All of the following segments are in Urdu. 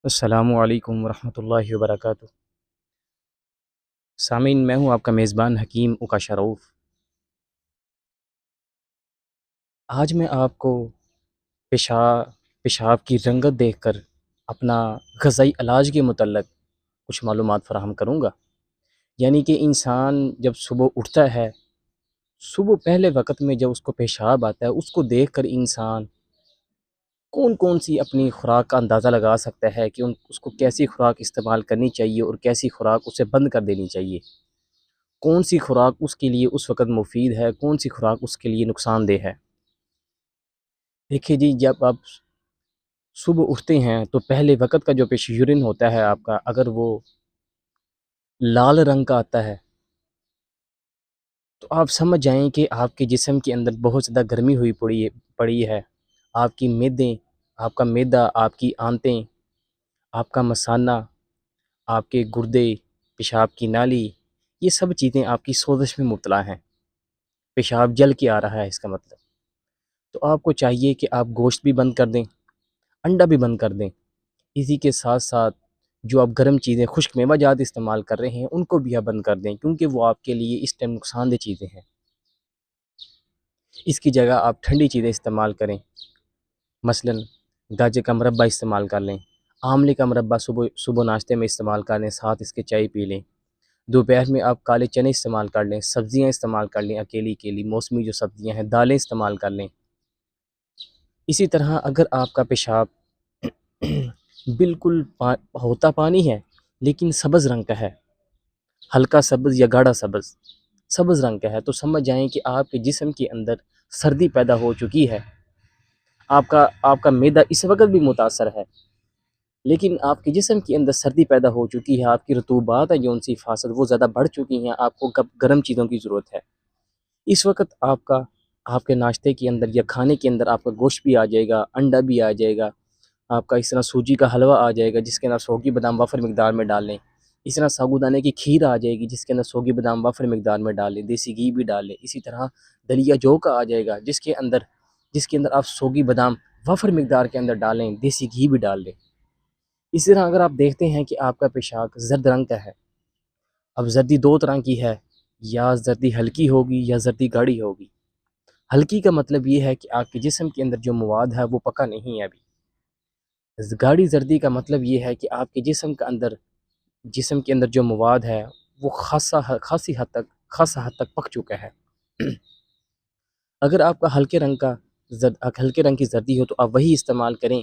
السلام علیکم ورحمۃ اللہ وبرکاتہ۔ سامعین، میں ہوں آپ کا میزبان حکیم اوکاشا رؤف۔ آج میں آپ کو پیشاب کی رنگت دیکھ کر اپنا غذائی علاج کے متعلق کچھ معلومات فراہم کروں گا۔ یعنی کہ انسان جب صبح اٹھتا ہے، صبح پہلے وقت میں جب اس کو پیشاب آتا ہے، اس کو دیکھ کر انسان کون کون سی اپنی خوراک کا اندازہ لگا سکتا ہے کہ اس کو کیسی خوراک استعمال کرنی چاہیے اور کیسی خوراک اسے بند کر دینی چاہیے۔ کون سی خوراک اس کے لیے اس وقت مفید ہے، کون سی خوراک اس کے لیے نقصان دہ ہے۔ دیکھیے جی، جب آپ صبح اٹھتے ہیں تو پہلے وقت کا جو پیش یورین ہوتا ہے آپ کا، اگر وہ لال رنگ کا آتا ہے تو آپ سمجھ جائیں کہ آپ کے جسم کے اندر بہت زیادہ گرمی ہوئی پڑی ہے۔ آپ کا معدہ، آپ کی آنتیں، آپ کا مثانہ، آپ کے گردے، پیشاب کی نالی، یہ سب چیزیں آپ کی سوزش میں مبتلا ہیں۔ پیشاب جل کے آ رہا ہے اس کا مطلب۔ تو آپ کو چاہیے کہ آپ گوشت بھی بند کر دیں، انڈا بھی بند کر دیں۔ اسی کے ساتھ ساتھ جو آپ گرم چیزیں، خشک میوہ جات استعمال کر رہے ہیں، ان کو بھی آپ بند کر دیں، کیونکہ وہ آپ کے لیے اس ٹائم نقصان دہ چیزیں ہیں۔ اس کی جگہ آپ ٹھنڈی چیزیں استعمال کریں، مثلاً گاجر کا مربع استعمال کر لیں، آملے کا مربع صبح ناشتے میں استعمال کر لیں، ساتھ اس کے چائے پی لیں۔ دوپہر میں آپ کالے چنے استعمال کر لیں، سبزیاں استعمال کر لیں، اکیلی موسمی جو سبزیاں ہیں، دالیں استعمال کر لیں۔ اسی طرح اگر آپ کا پیشاب بالکل ہوتا پانی ہے لیکن سبز رنگ کا ہے، ہلکا سبز یا گاڑھا سبز رنگ کا ہے، تو سمجھ جائیں کہ آپ کے جسم کے اندر سردی پیدا ہو چکی ہے۔ آپ کا معدہ اس وقت بھی متاثر ہے، لیکن آپ کے جسم کے اندر سردی پیدا ہو چکی ہے، آپ کی رطوبات ہے جو ان سی فاصل وہ زیادہ بڑھ چکی ہیں، آپ کو گرم چیزوں کی ضرورت ہے۔ اس وقت آپ کے ناشتے کے اندر یا کھانے کے اندر آپ کا گوشت بھی آ جائے گا، انڈا بھی آ جائے گا، آپ کا اس طرح سوجی کا حلوہ آ جائے گا جس کے اندر سوگی بادام وافر مقدار میں ڈال لیں، اس طرح سابودانے کی کھیر آ جائے گی جس کے اندر سوگی بادام وافر مقدار میں ڈال لیں، دیسی گھی بھی ڈال لیں۔ اسی طرح دلیا جو کا آ جائے گا جس کے اندر آپ سوگی بادام وافر مقدار کے اندر ڈالیں، دیسی گھی بھی ڈال لیں۔ اسی طرح اگر آپ دیکھتے ہیں کہ آپ کا پیشاب زرد رنگ کا ہے، اب زردی دو طرح کی ہے، یا زردی ہلکی ہوگی یا زردی گاڑھی ہوگی۔ ہلکی کا مطلب یہ ہے کہ آپ کے جسم کے اندر جو مواد ہے وہ پکا نہیں ہے ابھی۔ گاڑھی زردی کا مطلب یہ ہے کہ آپ کے جسم کے اندر جو مواد ہے وہ خاصی حد تک پک چکا ہے۔ اگر آپ کا ہلکے رنگ کی زردی ہو تو آپ وہی استعمال کریں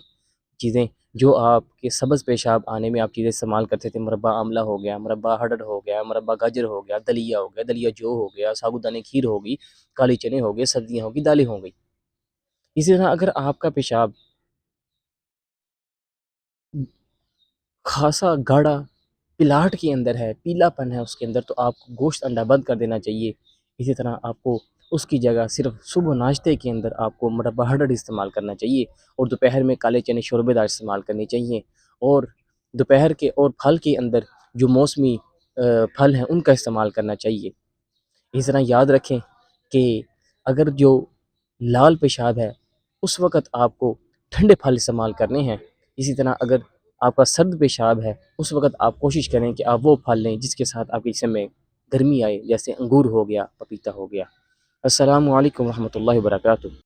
چیزیں جو آپ کے سبز پیشاب آنے میں آپ چیزیں استعمال کرتے تھے۔ مربع آملہ ہو گیا، مربع ہڑر ہو گیا، مربع گاجر ہو گیا، دلیا ہو گیا، دلیا جو ہو گیا، سابودانے کھیر ہوگی، کالی چنے ہو گئے، سبزیاں ہوگی، دالیں ہو گئی۔ اسی طرح اگر آپ کا پیشاب خاصا گاڑھا پلاٹ کے اندر ہے، پیلا پن ہے اس کے اندر، تو آپ کو گوشت انڈا بند کر دینا چاہیے۔ اسی طرح آپ کو اس کی جگہ صرف صبح ناشتے کے اندر آپ کو مربع ہڑر استعمال کرنا چاہیے، اور دوپہر میں کالے چنے شوربے دار استعمال کرنے چاہیے، اور دوپہر کے اور پھل کے اندر جو موسمی پھل ہیں ان کا استعمال کرنا چاہیے۔ اس طرح یاد رکھیں کہ اگر جو لال پیشاب ہے اس وقت آپ کو ٹھنڈے پھل استعمال کرنے ہیں۔ اسی طرح اگر آپ کا سرد پیشاب ہے اس وقت آپ کوشش کریں کہ آپ وہ پھل لیں جس کے ساتھ آپ کے جسم میں گرمی آئے، جیسے انگور ہو گیا، پپیتا ہو گیا۔ السلام علیکم ورحمۃ اللہ وبرکاتہ۔